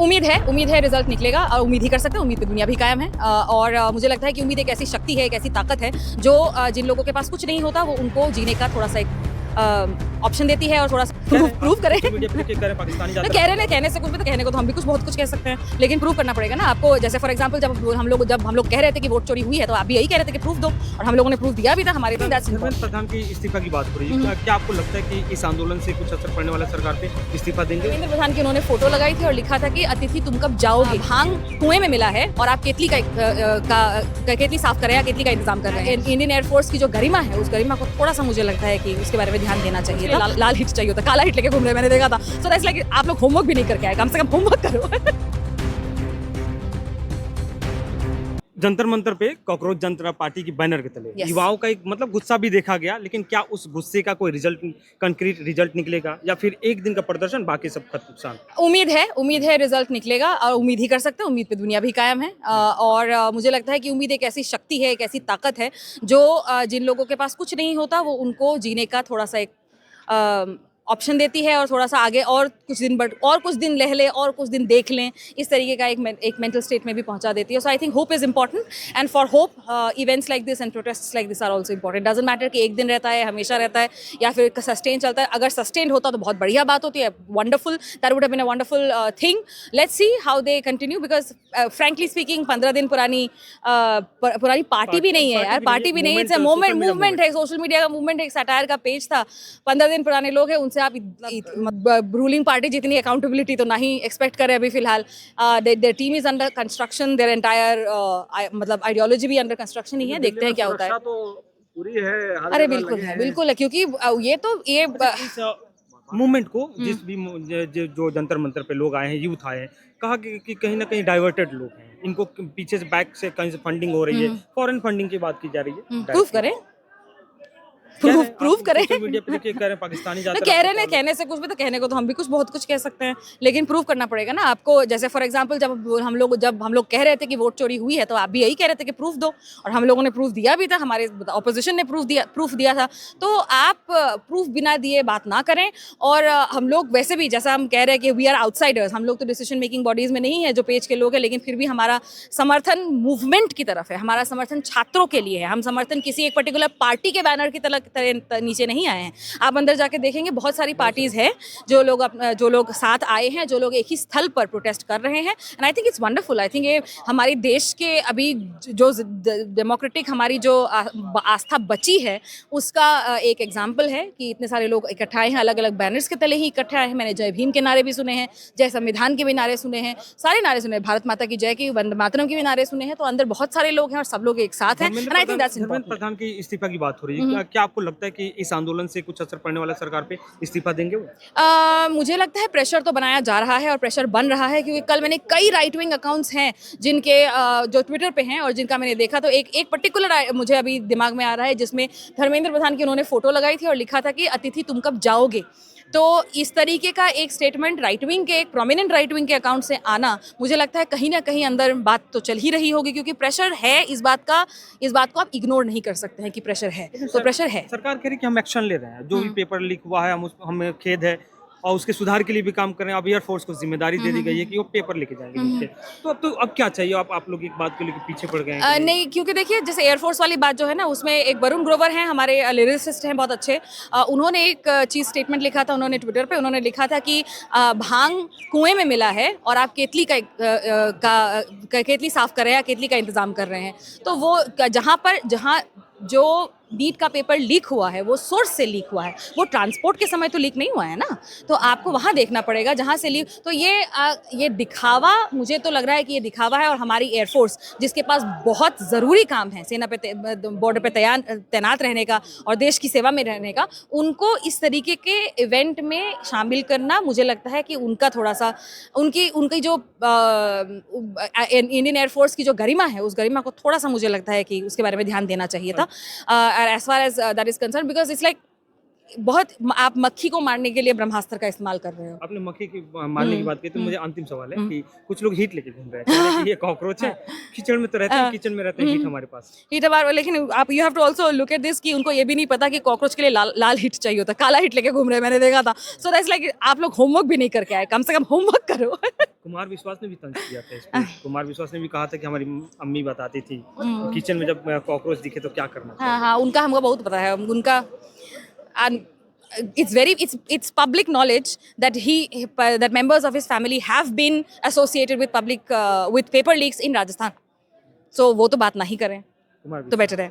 उम्मीद है रिजल्ट निकलेगा और उम्मीद ही कर सकते हैं, उम्मीद पे दुनिया भी कायम है। और मुझे लगता है कि उम्मीद एक ऐसी शक्ति है, एक ऐसी ताकत है जो जिन लोगों के पास कुछ नहीं होता वो उनको जीने का थोड़ा सा एक ऑप्शन देती है और थोड़ा सा प्रूव करें। कह रहे हैं, कहने से कुछ भी, तो कहने को तो हम भी बहुत कुछ कह सकते हैं, लेकिन प्रूव करना पड़ेगा ना आपको। जैसे फॉर एग्जांपल जब हम लोग कह रहे थे कि वोट चोरी हुई है, तो आप भी यही कह रहे थे कि प्रूफ दो, और हम लोगों ने प्रूफ दिया भी था। हमारे धर्मेंद्र प्रधान की इस्तीफा की बात हो रही है, क्या आपको लगता है कि इस आंदोलन से कुछ असर पड़ने वाला सरकार पे, इस्तीफा देंगे? धर्मेंद्र प्रधान की उन्होंने फोटो लगाई थी और लिखा था कि अतिथि तुम कब जाओगे, भांग कुएं में मिला है और आप केतली केतली साफ कर रहे हैं, केतली का इंतजाम कर रहे हैं। इंडियन एयरफोर्स की जो गरिमा है, उस गरिमा को थोड़ा सा मुझे लगता है कि उसके बारे में ध्यान देना चाहिए था। लाल हिट चाहिए था, काला हिट लेके घूम रहे मैंने देखा था। सो दैट्स लाइक आप लोग होमवर्क भी नहीं करके आए, कम से कम होमवर्क करो। जंतर मंतर पे कॉकरोच जनता पार्टी की बैनर के तले युवाओं का एक गुस्सा भी देखा गया, लेकिन क्या उस गुस्से का कोई कंक्रीट रिजल्ट निकलेगा या फिर एक दिन का प्रदर्शन बाकी सब का नुकसान? उम्मीद है रिजल्ट निकलेगा और उम्मीद ही कर सकते हैं, उम्मीद पे दुनिया भी कायम है। और मुझे लगता है कि उम्मीद एक ऐसी शक्ति है, एक ऐसी ताकत है जो जिन लोगों के पास कुछ नहीं होता वो उनको जीने का थोड़ा सा एक ऑप्शन देती है और थोड़ा सा आगे और कुछ दिन रह ले और कुछ दिन देख लें, इस तरीके का एक मेंटल स्टेट में भी पहुंचा देती है। So I think hope is important, and for hope events like this and protests like this are also important. Doesn't matter कि एक दिन रहता है, हमेशा रहता है, या फिर सस्टेन चलता है। अगर सस्टेन होता तो बहुत बढ़िया बात होती है, wonderful, that would have been a wonderful thing. Let's see how they continue, because frankly speaking 15 दिन पुरानी पार्टी भी नहीं है यार, पार्टी भी नहीं है, इट्स अ मूवमेंट है, सोशल मीडिया का मूवमेंट, एक सटायर का पेज था। 15 दिन पुराने लोग हैं, उनसे आप रूलिंग पार्टी जितनी अकाउंटेबिलिटी तो नहीं एक्सपेक्ट करे अभी फिलहाल। Their team is under construction, their entire ideology भी अंडर कंस्ट्रक्शन ही है। देखते हैं क्या होता है। तो पूरी है, अरे बिल्कुल है, क्योंकि ये मूवमेंट को जो जंतर मंतर पे लोग आए हैं, यूथ आए हैं, कहा कि कहीं ना कहीं डाइवर्टेड लोग हैं, इनको पीछे से बैक से कहीं से फंडिंग हो रही है, फॉरेन फंडिंग की बात की जा रही है। प्रूफ करें, प्रूफ करें। मीडिया पे कह रहे हैं पाकिस्तानी जाकर कह रहे हैं, कहने से कुछ भी, तो कहने को तो हम भी बहुत कुछ कह सकते हैं, लेकिन प्रूफ करना पड़ेगा ना आपको। जैसे फॉर एग्जांपल जब हम लोग कह रहे थे कि वोट चोरी हुई है, तो आप भी यही कह रहे थे कि प्रूफ दो, और हम लोगों ने प्रूफ दिया भी था, हमारे ऑपोजिशन ने प्रूफ दिया था। तो आप प्रूफ बिना दिए बात ना करें। और हम लोग वैसे भी, जैसा हम कह रहे हैं कि वी आर आउटसाइडर्स, हम लोग तो डिसीजन मेकिंग बॉडीज में नहीं है जो पेज के लोग हैं, लेकिन फिर भी हमारा समर्थन मूवमेंट की तरफ है, हमारा समर्थन छात्रों के लिए है। हम समर्थन किसी एक पर्टिकुलर पार्टी के बैनर की तरह नीचे नहीं आए हैं। आप अंदर जाके देखेंगे बहुत सारी पार्टीज हैं जो लोग साथ आए हैं, जो लोग एक ही स्थल पर प्रोटेस्ट कर रहे हैं, and I think it's wonderful. I think ये हमारे देश के अभी जो डेमोक्रेटिक हमारी जो आस्था बची है, उसका एक एग्जाम्पल है कि इतने सारे लोग इकट्ठा आए हैं, अलग अलग बैनर्स के तले ही इकट्ठे आए हैं। मैंने जय भीम के नारे भी सुने हैं, जय संविधान के भी नारे सुने हैं, सारे नारे सुने, भारत माता की जय की, वंदे मातरम के भी नारे सुने हैं। तो अंदर बहुत सारे लोग हैं और सब लोग एक साथ हैं, and I think that's important. प्रधान की इस्तीफा की बात हो रही है, क्या आपको लगता है कि इस आंदोलन से कुछ असर पड़ने वाला सरकार पे, इस्तीफा देंगे वो? मुझे लगता है प्रेशर तो बनाया जा रहा है और प्रेशर बन रहा है, क्योंकि कल मैंने कई राइट विंग अकाउंट्स हैं जिनके जो ट्विटर पे हैं और जिनका मैंने देखा, तो एक पर्टिकुलर मुझे अभी दिमाग में आ रहा है, जिसमें धर्मेंद्र प्रधान की उन्होंने फोटो लगाई थी और लिखा था कि अतिथि तुम कब जाओगे। तो इस तरीके का एक स्टेटमेंट राइट विंग के, एक प्रोमिनेंट राइट विंग के अकाउंट से आना, मुझे लगता है कहीं ना कहीं अंदर बात तो चल ही रही होगी, क्योंकि प्रेशर है इस बात को आप इग्नोर नहीं कर सकते हैं कि प्रेशर है, तो प्रेशर है। सरकार कह रही है कि हम एक्शन ले रहे हैं, जो भी पेपर लीक हुआ है हमें खेद है और उसके सुधार के लिए भी काम कर रहे हैं। अब एयरफोर्स को जिम्मेदारी दे दी गई है कि वो पेपर लेके जाएंगे। तो अब क्या चाहिए? आप लोग एक बात को लेकर पीछे पड़ गए हैं? नहीं, क्योंकि देखिए जैसे एयरफोर्स वाली बात जो है ना, उसमें एक वरुण ग्रोवर हैं, हमारे लिरिसिस्ट हैं बहुत अच्छे। उन्होंने एक चीज स्टेटमेंट लिखा था, उन्होंने ट्विटर पे उन्होंने लिखा था कि भांग कुएं में मिला है और आप केतली साफ कर रहे हैं, केतली का इंतजाम कर रहे हैं। तो वो जहाँ जो नीट का पेपर लीक हुआ है वो सोर्स से लीक हुआ है, वो ट्रांसपोर्ट के समय तो लीक नहीं हुआ है ना, तो आपको वहाँ देखना पड़ेगा जहाँ से लीक। तो ये दिखावा, मुझे तो लग रहा है कि ये दिखावा है। और हमारी एयरफोर्स जिसके पास बहुत ज़रूरी काम है सेना पे, बॉर्डर पे तैनात रहने का और देश की सेवा में रहने का, उनको इस तरीके के इवेंट में शामिल करना, मुझे लगता है कि उनका थोड़ा सा उनकी जो इंडियन एयरफोर्स की जो गरिमा है, उस गरिमा को थोड़ा सा मुझे लगता है कि उसके बारे में ध्यान देना चाहिए था। as far as that is concerned, because it's like बहुत आप मक्खी को मारने के लिए ब्रह्मास्त्र का इस्तेमाल कर रहे हो। आपने मक्खी की मारने की बात की, तो मुझे अंतिम सवाल है कि कुछ लोग हीट लेके घूम रहे हैं कि ये कॉकरोच है, किचन में तो रहते हैं, किचन में रहते हैं, हीट हमारे पास, हीट हमारे। लेकिन आप you have to also look at this कि उनको ये भी नहीं पता कि कॉकरोच के लिए लाल हिट चाहिए होता, काला हिट लेके घूम रहे हैं, मैंने देखा था। सो दैट्स लाइक आप लोग होमवर्क भी नहीं करके आए, कम से कम होमवर्क करो। कुमार विश्वास ने भी तंज किया था इस पे। कुमार विश्वास ने भी कहा था कि हमारी अम्मी बताती थी किचन में जब कॉकरोच दिखे तो क्या करना चाहिए। हाँ हाँ, उनका हमको बहुत पता है। उनका it's public knowledge that that members of his family have been associated with with paper leaks in Rajasthan. So वो तो बात नहीं करें कुमार तो बेटर है।